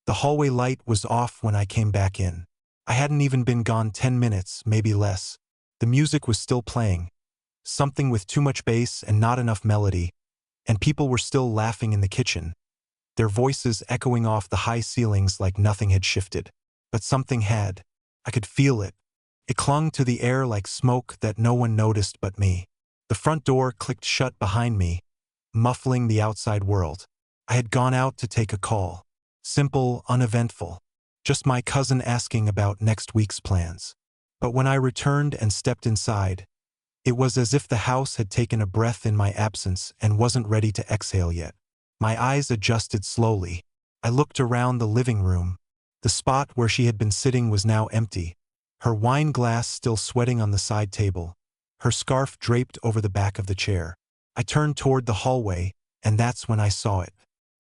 The hallway light was off when I came back in. I hadn't even been gone 10 minutes, maybe less. The music was still playing, something with too much bass and not enough melody, and people were still laughing in the kitchen, their voices echoing off the high ceilings like nothing had shifted. But something had. I could feel it. It clung to the air like smoke that no one noticed but me. The front door clicked shut behind me, muffling the outside world. I had gone out to take a call. Simple, uneventful. Just my cousin asking about next week's plans. But when I returned and stepped inside, it was as if the house had taken a breath in my absence and wasn't ready to exhale yet. My eyes adjusted slowly. I looked around the living room. The spot where she had been sitting was now empty, her wine glass still sweating on the side table, her scarf draped over the back of the chair. I turned toward the hallway, and that's when I saw it.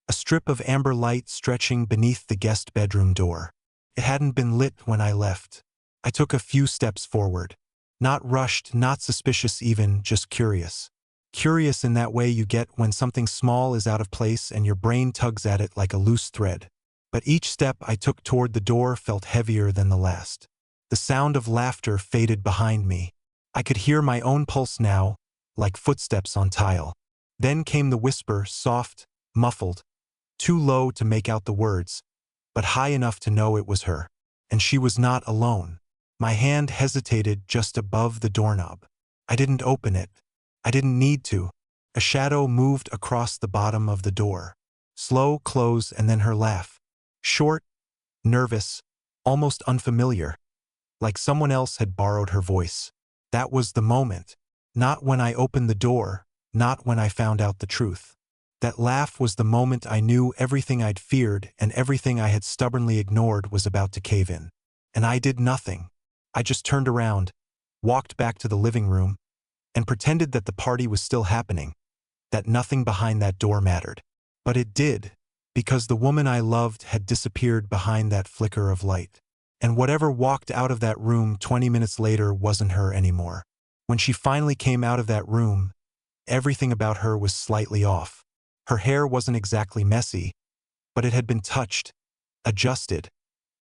A strip of amber light stretching beneath the guest bedroom door. It hadn't been lit when I left. I took a few steps forward. Not rushed, not suspicious even, just curious. Curious in that way you get when something small is out of place and your brain tugs at it like a loose thread. But each step I took toward the door felt heavier than the last. The sound of laughter faded behind me. I could hear my own pulse now, like footsteps on tile. Then came the whisper, soft, muffled, too low to make out the words, but high enough to know it was her. And she was not alone. My hand hesitated just above the doorknob. I didn't open it. I didn't need to. A shadow moved across the bottom of the door. Slow close and then her laugh. Short, nervous, almost unfamiliar. Like someone else had borrowed her voice. That was the moment. Not when I opened the door, not when I found out the truth. That laugh was the moment I knew everything I'd feared and everything I had stubbornly ignored was about to cave in. And I did nothing. I just turned around, walked back to the living room, and pretended that the party was still happening, that nothing behind that door mattered. But it did, because the woman I loved had disappeared behind that flicker of light. And whatever walked out of that room 20 minutes later wasn't her anymore. When she finally came out of that room, everything about her was slightly off. Her hair wasn't exactly messy, but it had been touched, adjusted,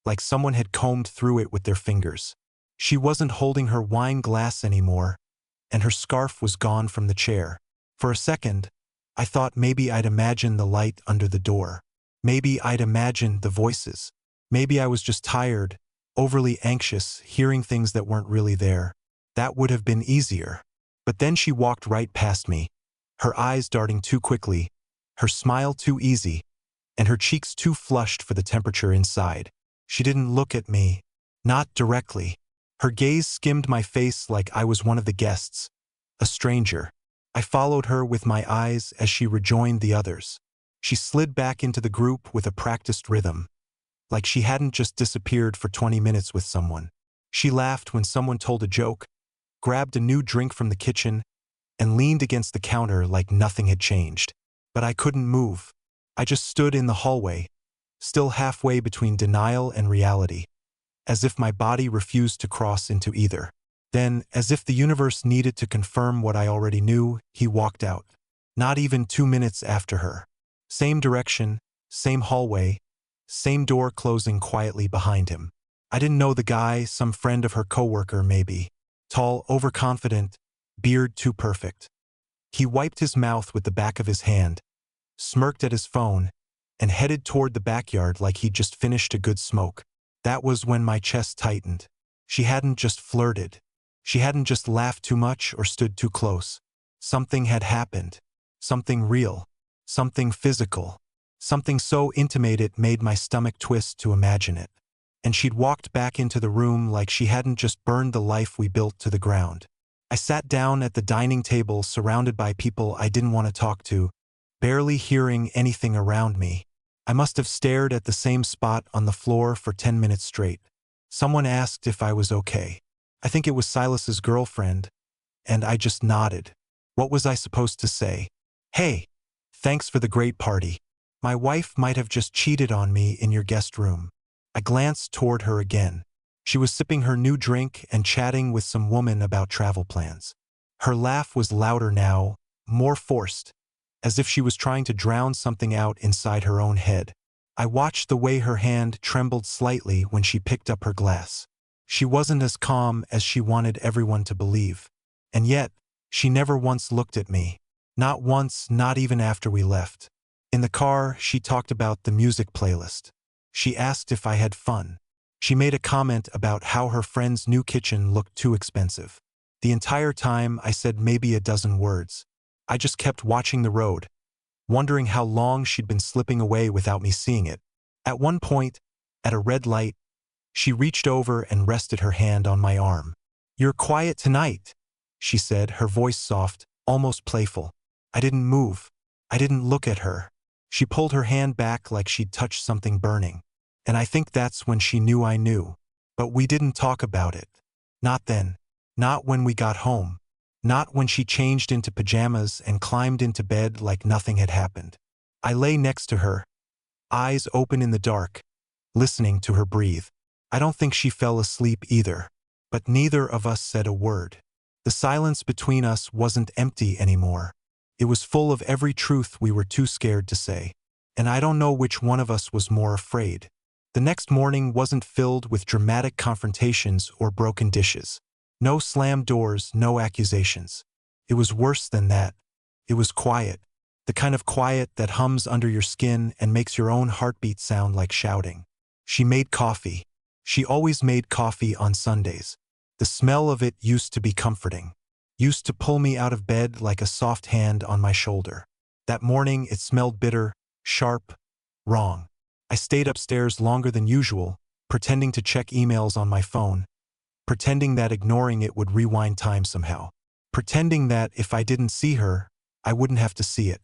like someone had combed through it with their fingers. She wasn't holding her wine glass anymore, and her scarf was gone from the chair. For a second, I thought maybe I'd imagined the light under the door. Maybe I'd imagined the voices. Maybe I was just tired, overly anxious, hearing things that weren't really there. That would have been easier. But then she walked right past me, her eyes darting too quickly, her smile too easy, and her cheeks too flushed for the temperature inside. She didn't look at me, not directly. Her gaze skimmed my face like I was one of the guests, a stranger. I followed her with my eyes as she rejoined the others. She slid back into the group with a practiced rhythm, like she hadn't just disappeared for 20 minutes with someone. She laughed when someone told a joke, grabbed a new drink from the kitchen, and leaned against the counter like nothing had changed. But I couldn't move. I just stood in the hallway, still halfway between denial and reality, as if my body refused to cross into either. Then, as if the universe needed to confirm what I already knew, he walked out. Not even 2 minutes after her. Same direction, same hallway, same door closing quietly behind him. I didn't know the guy, some friend of her coworker maybe. Tall, overconfident, beard too perfect. He wiped his mouth with the back of his hand, smirked at his phone, and headed toward the backyard like he'd just finished a good smoke. That was when my chest tightened. She hadn't just flirted. She hadn't just laughed too much or stood too close. Something had happened. Something real. Something physical. Something so intimate it made my stomach twist to imagine it. And she'd walked back into the room like she hadn't just burned the life we built to the ground. I sat down at the dining table surrounded by people I didn't want to talk to, barely hearing anything around me. I must have stared at the same spot on the floor for 10 minutes straight. Someone asked if I was okay. I think it was Silas's girlfriend, and I just nodded. What was I supposed to say? Hey, thanks for the great party. My wife might have just cheated on me in your guest room. I glanced toward her again. She was sipping her new drink and chatting with some woman about travel plans. Her laugh was louder now, more forced, as if she was trying to drown something out inside her own head. I watched the way her hand trembled slightly when she picked up her glass. She wasn't as calm as she wanted everyone to believe. And yet, she never once looked at me. Not once, not even after we left. In the car, she talked about the music playlist. She asked if I had fun. She made a comment about how her friend's new kitchen looked too expensive. The entire time, I said maybe a dozen words. I just kept watching the road, wondering how long she'd been slipping away without me seeing it. At one point, at a red light, she reached over and rested her hand on my arm. "You're quiet tonight," she said, her voice soft, almost playful. I didn't move. I didn't look at her. She pulled her hand back like she'd touched something burning. And I think that's when she knew I knew. But we didn't talk about it. Not then. Not when we got home. Not when she changed into pajamas and climbed into bed like nothing had happened. I lay next to her, eyes open in the dark, listening to her breathe. I don't think she fell asleep either. But neither of us said a word. The silence between us wasn't empty anymore. It was full of every truth we were too scared to say. And I don't know which one of us was more afraid. The next morning wasn't filled with dramatic confrontations or broken dishes. No slammed doors, no accusations. It was worse than that. It was quiet. The kind of quiet that hums under your skin and makes your own heartbeat sound like shouting. She made coffee. She always made coffee on Sundays. The smell of it used to be comforting. Used to pull me out of bed like a soft hand on my shoulder. That morning it smelled bitter, sharp, wrong. I stayed upstairs longer than usual, pretending to check emails on my phone. Pretending that ignoring it would rewind time somehow. Pretending that if I didn't see her, I wouldn't have to see it.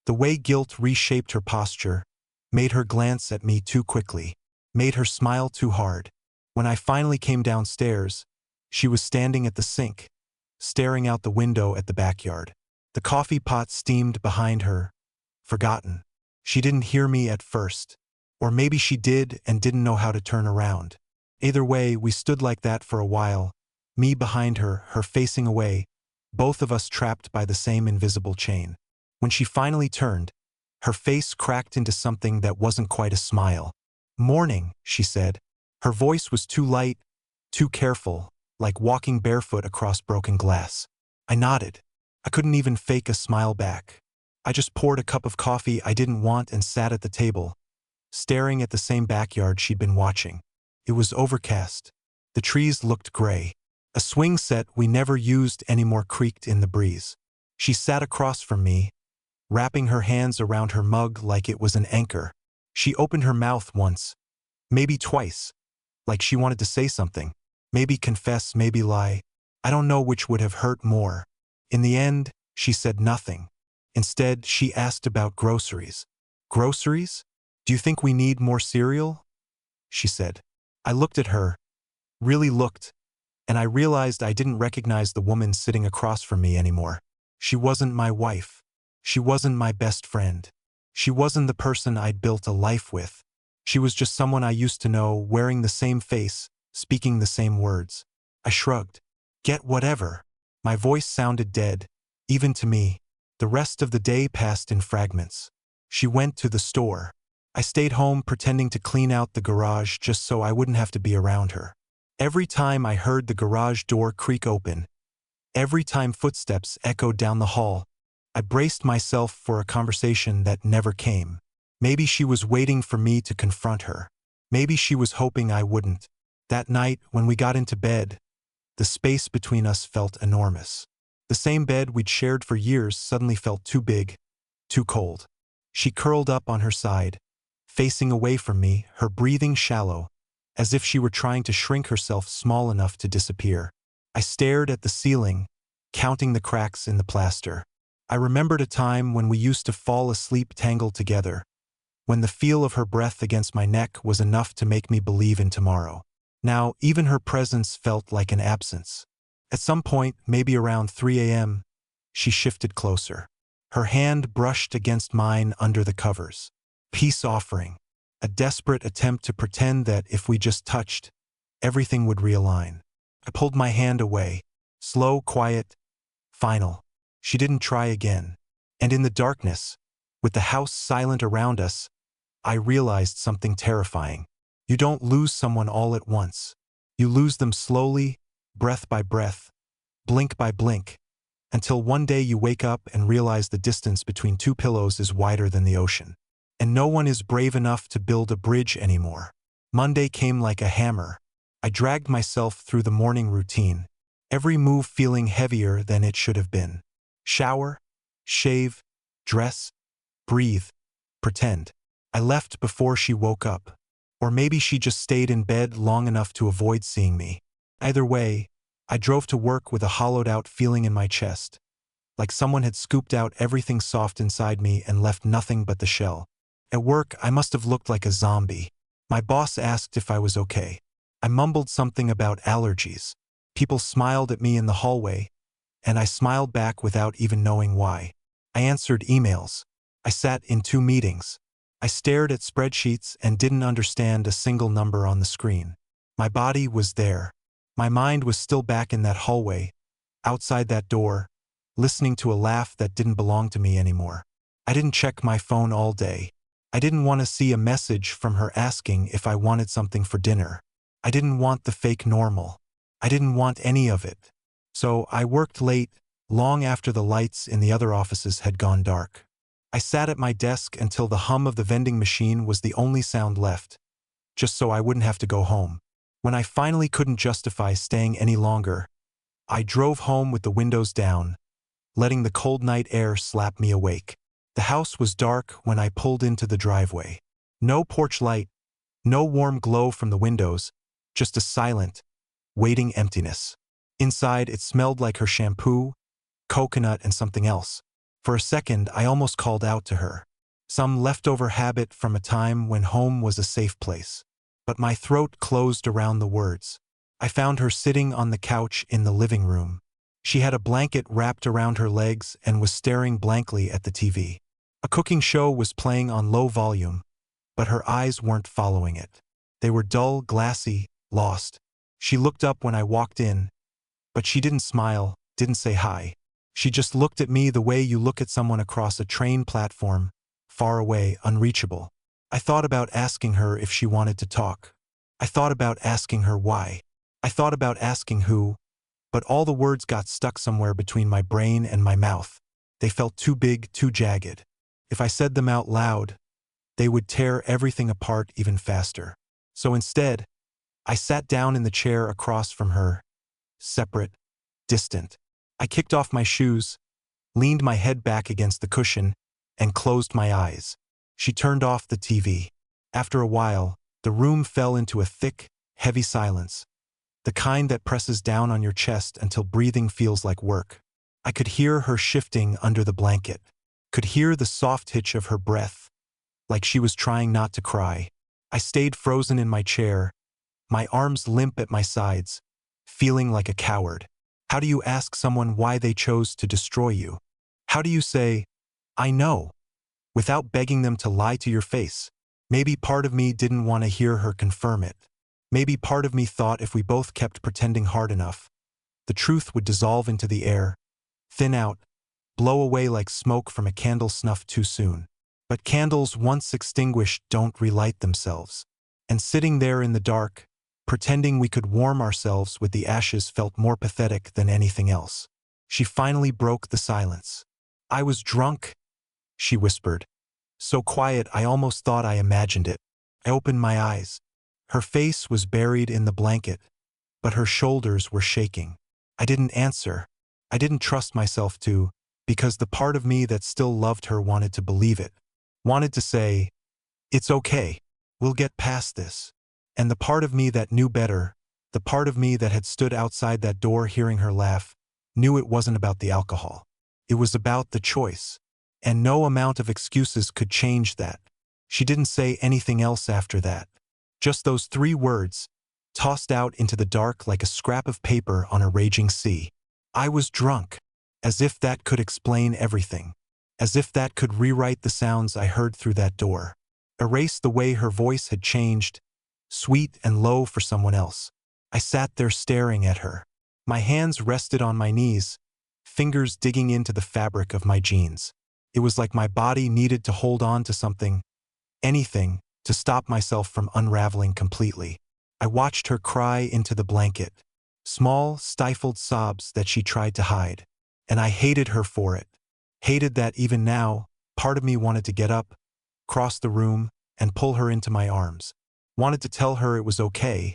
The way guilt reshaped her posture, made her glance at me too quickly, made her smile too hard. When I finally came downstairs, she was standing at the sink, staring out the window at the backyard. The coffee pot steamed behind her, forgotten. She didn't hear me at first. Or maybe she did and didn't know how to turn around. Either way, we stood like that for a while, me behind her, her facing away, both of us trapped by the same invisible chain. When she finally turned, her face cracked into something that wasn't quite a smile. "Morning," she said. Her voice was too light, too careful, like walking barefoot across broken glass. I nodded. I couldn't even fake a smile back. I just poured a cup of coffee I didn't want and sat at the table, staring at the same backyard she'd been watching. It was overcast. The trees looked gray. A swing set we never used anymore creaked in the breeze. She sat across from me, wrapping her hands around her mug like it was an anchor. She opened her mouth once, maybe twice, like she wanted to say something. Maybe confess, maybe lie. I don't know which would have hurt more. In the end, she said nothing. Instead, she asked about groceries. "Groceries? Do you think we need more cereal?" she said. I looked at her, really looked, and I realized I didn't recognize the woman sitting across from me anymore. She wasn't my wife. She wasn't my best friend. She wasn't the person I'd built a life with. She was just someone I used to know, wearing the same face, speaking the same words. I shrugged. "Get whatever." My voice sounded dead, even to me. The rest of the day passed in fragments. She went to the store. I stayed home pretending to clean out the garage just so I wouldn't have to be around her. Every time I heard the garage door creak open, every time footsteps echoed down the hall, I braced myself for a conversation that never came. Maybe she was waiting for me to confront her. Maybe she was hoping I wouldn't. That night, when we got into bed, the space between us felt enormous. The same bed we'd shared for years suddenly felt too big, too cold. She curled up on her side, facing away from me, her breathing shallow, as if she were trying to shrink herself small enough to disappear. I stared at the ceiling, counting the cracks in the plaster. I remembered a time when we used to fall asleep tangled together, when the feel of her breath against my neck was enough to make me believe in tomorrow. Now, even her presence felt like an absence. At some point, maybe around 3 a.m., she shifted closer. Her hand brushed against mine under the covers. Peace offering. A desperate attempt to pretend that if we just touched, everything would realign. I pulled my hand away. Slow, quiet, final. She didn't try again. And in the darkness, with the house silent around us, I realized something terrifying. You don't lose someone all at once. You lose them slowly, breath by breath, blink by blink, until one day you wake up and realize the distance between two pillows is wider than the ocean. And no one is brave enough to build a bridge anymore. Monday came like a hammer. I dragged myself through the morning routine, every move feeling heavier than it should have been. Shower, shave, dress, breathe, pretend. I left before she woke up. Or maybe she just stayed in bed long enough to avoid seeing me. Either way, I drove to work with a hollowed-out feeling in my chest, like someone had scooped out everything soft inside me and left nothing but the shell. At work, I must have looked like a zombie. My boss asked if I was okay. I mumbled something about allergies. People smiled at me in the hallway, and I smiled back without even knowing why. I answered emails. I sat in 2 meetings. I stared at spreadsheets and didn't understand a single number on the screen. My body was there. My mind was still back in that hallway, outside that door, listening to a laugh that didn't belong to me anymore. I didn't check my phone all day. I didn't want to see a message from her asking if I wanted something for dinner. I didn't want the fake normal. I didn't want any of it. So I worked late, long after the lights in the other offices had gone dark. I sat at my desk until the hum of the vending machine was the only sound left, just so I wouldn't have to go home. When I finally couldn't justify staying any longer, I drove home with the windows down, letting the cold night air slap me awake. The house was dark when I pulled into the driveway. No porch light, no warm glow from the windows, just a silent, waiting emptiness. Inside, it smelled like her shampoo, coconut, and something else. For a second, I almost called out to her. Some leftover habit from a time when home was a safe place. But my throat closed around the words. I found her sitting on the couch in the living room. She had a blanket wrapped around her legs and was staring blankly at the TV. A cooking show was playing on low volume, but her eyes weren't following it. They were dull, glassy, lost. She looked up when I walked in, but she didn't smile, didn't say hi. She just looked at me the way you look at someone across a train platform, far away, unreachable. I thought about asking her if she wanted to talk. I thought about asking her why. I thought about asking who, but all the words got stuck somewhere between my brain and my mouth. They felt too big, too jagged. If I said them out loud, they would tear everything apart even faster. So instead, I sat down in the chair across from her, separate, distant. I kicked off my shoes, leaned my head back against the cushion, and closed my eyes. She turned off the TV. After a while, the room fell into a thick, heavy silence, the kind that presses down on your chest until breathing feels like work. I could hear her shifting under the blanket, could hear the soft hitch of her breath, like she was trying not to cry. I stayed frozen in my chair, my arms limp at my sides, feeling like a coward. How do you ask someone why they chose to destroy you? How do you say, "I know," without begging them to lie to your face? Maybe part of me didn't want to hear her confirm it. Maybe part of me thought if we both kept pretending hard enough, the truth would dissolve into the air, thin out, blow away like smoke from a candle snuffed too soon. But candles once extinguished don't relight themselves. And sitting there in the dark, pretending we could warm ourselves with the ashes felt more pathetic than anything else. She finally broke the silence. "I was drunk," she whispered. So quiet I almost thought I imagined it. I opened my eyes. Her face was buried in the blanket, but her shoulders were shaking. I didn't answer. I didn't trust myself to, because the part of me that still loved her wanted to believe it. Wanted to say, "It's okay. We'll get past this." And the part of me that knew better, the part of me that had stood outside that door hearing her laugh, knew it wasn't about the alcohol. It was about the choice. And no amount of excuses could change that. She didn't say anything else after that. Just those 3 words, tossed out into the dark like a scrap of paper on a raging sea. I was drunk. As if that could explain everything. As if that could rewrite the sounds I heard through that door. Erase the way her voice had changed, sweet and low for someone else. I sat there staring at her. My hands rested on my knees, fingers digging into the fabric of my jeans. It was like my body needed to hold on to something, anything, to stop myself from unraveling completely. I watched her cry into the blanket. Small, stifled sobs that she tried to hide. And I hated her for it. Hated that even now, part of me wanted to get up, cross the room, and pull her into my arms. Wanted to tell her it was okay,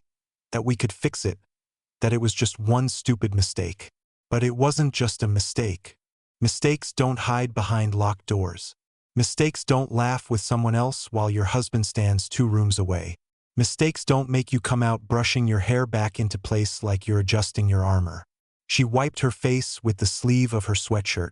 that we could fix it, that it was just one stupid mistake. But it wasn't just a mistake. Mistakes don't hide behind locked doors. Mistakes don't laugh with someone else while your husband stands 2 rooms away. Mistakes don't make you come out brushing your hair back into place like you're adjusting your armor. She wiped her face with the sleeve of her sweatshirt.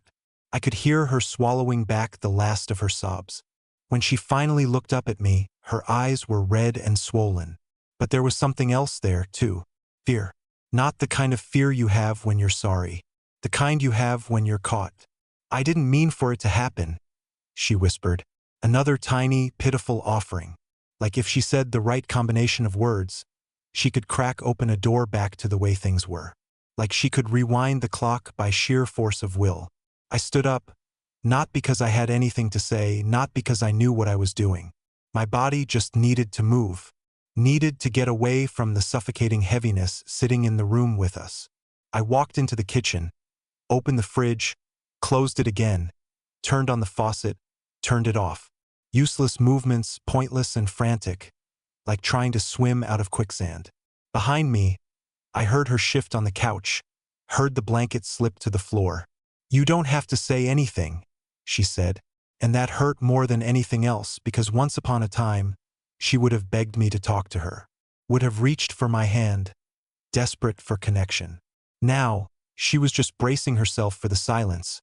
I could hear her swallowing back the last of her sobs. When she finally looked up at me, her eyes were red and swollen. But there was something else there, too. Fear. Not the kind of fear you have when you're sorry. The kind you have when you're caught. I didn't mean for it to happen, she whispered. Another tiny, pitiful offering. Like if she said the right combination of words, she could crack open a door back to the way things were. Like she could rewind the clock by sheer force of will. I stood up, not because I had anything to say, not because I knew what I was doing. My body just needed to move. Needed to get away from the suffocating heaviness sitting in the room with us. I walked into the kitchen, opened the fridge, closed it again, turned on the faucet, turned it off. Useless movements, pointless and frantic, like trying to swim out of quicksand. Behind me, I heard her shift on the couch, heard the blanket slip to the floor. You don't have to say anything, she said, and that hurt more than anything else because once upon a time, she would have begged me to talk to her, would have reached for my hand, desperate for connection. Now, she was just bracing herself for the silence,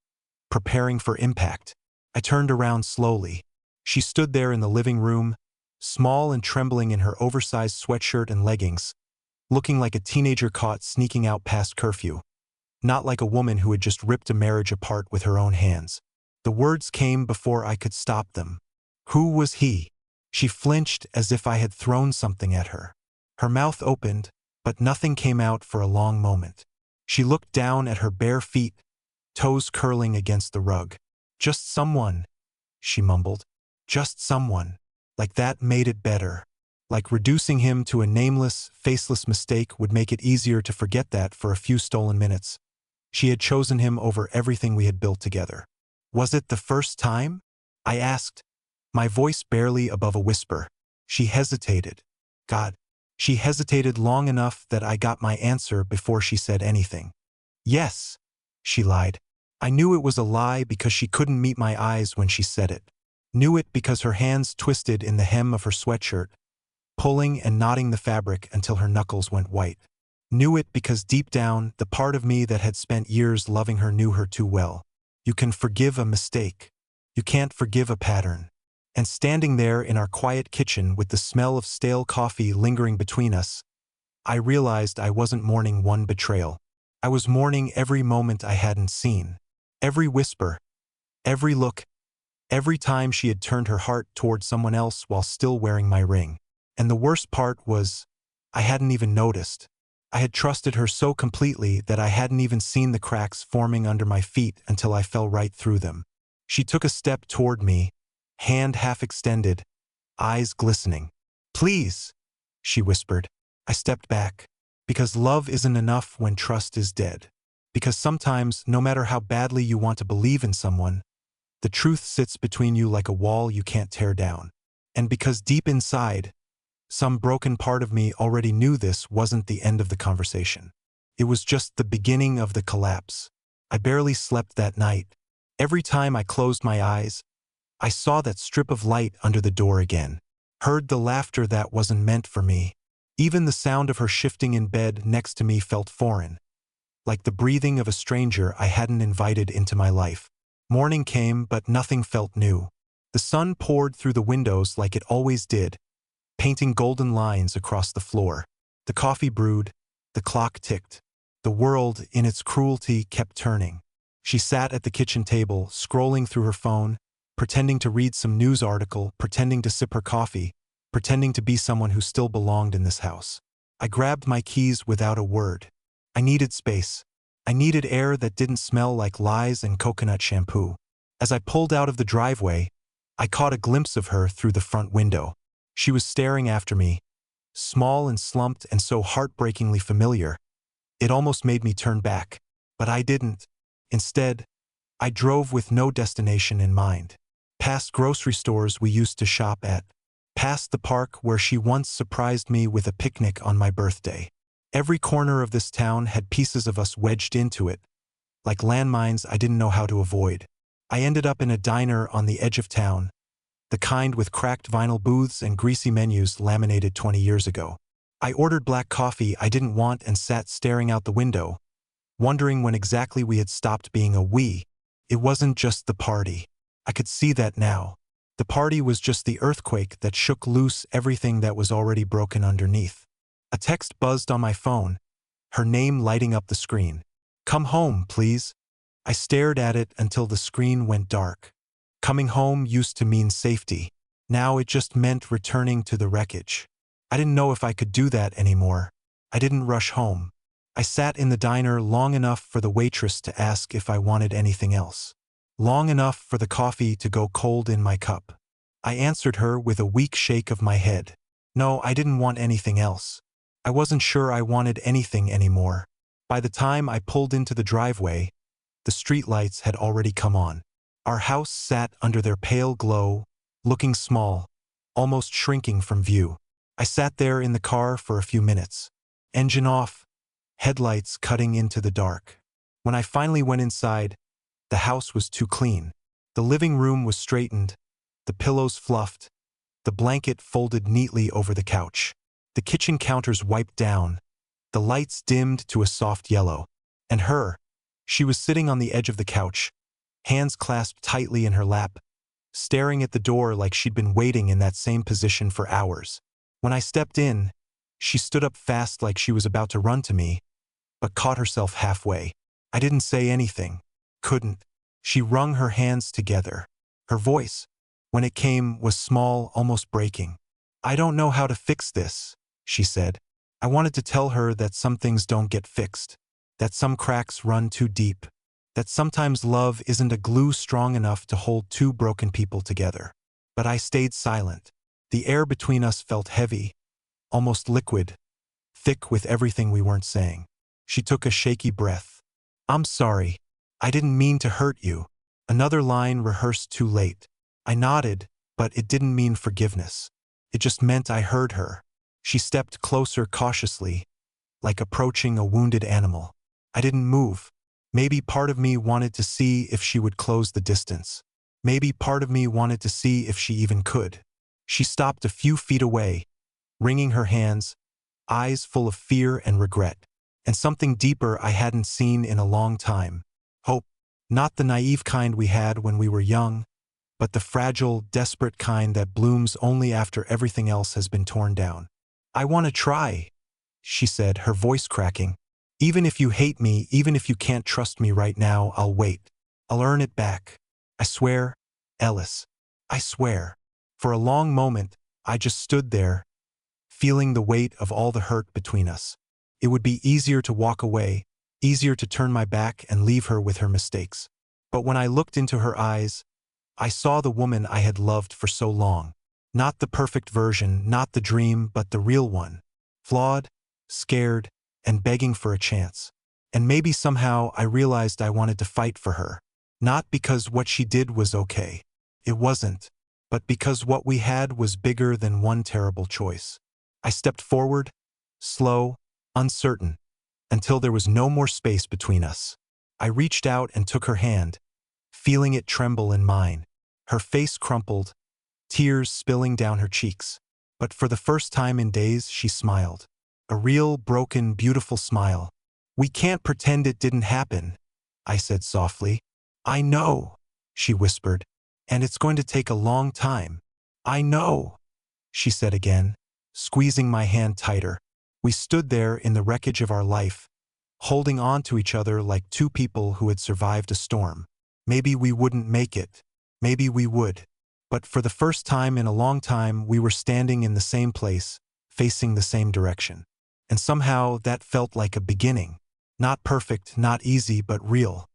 preparing for impact. I turned around slowly. She stood there in the living room, small and trembling in her oversized sweatshirt and leggings, looking like a teenager caught sneaking out past curfew. Not like a woman who had just ripped a marriage apart with her own hands. The words came before I could stop them. Who was he? She flinched as if I had thrown something at her. Her mouth opened, but nothing came out for a long moment. She looked down at her bare feet, toes curling against the rug. Just someone, she mumbled. Just someone. Like that made it better. Like reducing him to a nameless, faceless mistake would make it easier to forget that for a few stolen minutes. She had chosen him over everything we had built together. Was it the first time? I asked, my voice barely above a whisper. She hesitated. God, she hesitated long enough that I got my answer before she said anything. Yes, she lied. I knew it was a lie because she couldn't meet my eyes when she said it. Knew it because her hands twisted in the hem of her sweatshirt, pulling and knotting the fabric until her knuckles went white. Knew it because deep down, the part of me that had spent years loving her knew her too well. You can forgive a mistake. You can't forgive a pattern. And standing there in our quiet kitchen with the smell of stale coffee lingering between us, I realized I wasn't mourning one betrayal. I was mourning every moment I hadn't seen. Every whisper, every look, every time she had turned her heart toward someone else while still wearing my ring. And the worst part was, I hadn't even noticed. I had trusted her so completely that I hadn't even seen the cracks forming under my feet until I fell right through them. She took a step toward me, hand half extended, eyes glistening. Please, she whispered. I stepped back. Because love isn't enough when trust is dead. Because sometimes, no matter how badly you want to believe in someone, the truth sits between you like a wall you can't tear down. And because deep inside, some broken part of me already knew this wasn't the end of the conversation. It was just the beginning of the collapse. I barely slept that night. Every time I closed my eyes, I saw that strip of light under the door again. Heard the laughter that wasn't meant for me. Even the sound of her shifting in bed next to me felt foreign. Like the breathing of a stranger I hadn't invited into my life. Morning came, but nothing felt new. The sun poured through the windows like it always did, painting golden lines across the floor. The coffee brewed, the clock ticked. The world, in its cruelty, kept turning. She sat at the kitchen table, scrolling through her phone, pretending to read some news article, pretending to sip her coffee, pretending to be someone who still belonged in this house. I grabbed my keys without a word. I needed space. I needed air that didn't smell like lies and coconut shampoo. As I pulled out of the driveway, I caught a glimpse of her through the front window. She was staring after me, small and slumped and so heartbreakingly familiar. It almost made me turn back. But I didn't. Instead, I drove with no destination in mind. Past grocery stores we used to shop at. Past the park where she once surprised me with a picnic on my birthday. Every corner of this town had pieces of us wedged into it, like landmines I didn't know how to avoid. I ended up in a diner on the edge of town, the kind with cracked vinyl booths and greasy menus laminated 20 years ago. I ordered black coffee I didn't want and sat staring out the window, wondering when exactly we had stopped being a we. It wasn't just the party. I could see that now. The party was just the earthquake that shook loose everything that was already broken underneath. A text buzzed on my phone, her name lighting up the screen. "Come home, please." I stared at it until the screen went dark. Coming home used to mean safety. Now it just meant returning to the wreckage. I didn't know if I could do that anymore. I didn't rush home. I sat in the diner long enough for the waitress to ask if I wanted anything else. Long enough for the coffee to go cold in my cup. I answered her with a weak shake of my head. No, I didn't want anything else. I wasn't sure I wanted anything anymore. By the time I pulled into the driveway, the streetlights had already come on. Our house sat under their pale glow, looking small, almost shrinking from view. I sat there in the car for a few minutes. Engine off, headlights cutting into the dark. When I finally went inside, the house was too clean. The living room was straightened, the pillows fluffed, the blanket folded neatly over the couch. The kitchen counters wiped down, the lights dimmed to a soft yellow. And she was sitting on the edge of the couch, hands clasped tightly in her lap, staring at the door like she'd been waiting in that same position for hours. When I stepped in, she stood up fast like she was about to run to me, but caught herself halfway. I didn't say anything. Couldn't. She wrung her hands together. Her voice, when it came, was small, almost breaking. "I don't know how to fix this," she said. I wanted to tell her that some things don't get fixed, that some cracks run too deep, that sometimes love isn't a glue strong enough to hold two broken people together. But I stayed silent. The air between us felt heavy, almost liquid, thick with everything we weren't saying. She took a shaky breath. "I'm sorry. I didn't mean to hurt you." Another line rehearsed too late. I nodded, but it didn't mean forgiveness. It just meant I heard her. She stepped closer cautiously, like approaching a wounded animal. I didn't move. Maybe part of me wanted to see if she would close the distance. Maybe part of me wanted to see if she even could. She stopped a few feet away, wringing her hands, eyes full of fear and regret, and something deeper I hadn't seen in a long time. Hope. Not the naive kind we had when we were young, but the fragile, desperate kind that blooms only after everything else has been torn down. "I want to try," she said, her voice cracking. "Even if you hate me, even if you can't trust me right now, I'll wait. I'll earn it back. I swear, Ellis. I swear." For a long moment, I just stood there, feeling the weight of all the hurt between us. It would be easier to walk away, easier to turn my back and leave her with her mistakes. But when I looked into her eyes, I saw the woman I had loved for so long. Not the perfect version, not the dream, but the real one. Flawed, scared, and begging for a chance. And maybe somehow I realized I wanted to fight for her. Not because what she did was okay. It wasn't. But because what we had was bigger than one terrible choice. I stepped forward, slow, uncertain, until there was no more space between us. I reached out and took her hand, feeling it tremble in mine. Her face crumpled, tears spilling down her cheeks. But for the first time in days, she smiled. A real, broken, beautiful smile. "We can't pretend it didn't happen," I said softly. "I know," she whispered. "And it's going to take a long time." "I know," she said again, squeezing my hand tighter. We stood there in the wreckage of our life, holding on to each other like two people who had survived a storm. Maybe we wouldn't make it. Maybe we would. But for the first time in a long time, we were standing in the same place, facing the same direction. And somehow that felt like a beginning. Not perfect, not easy, but real.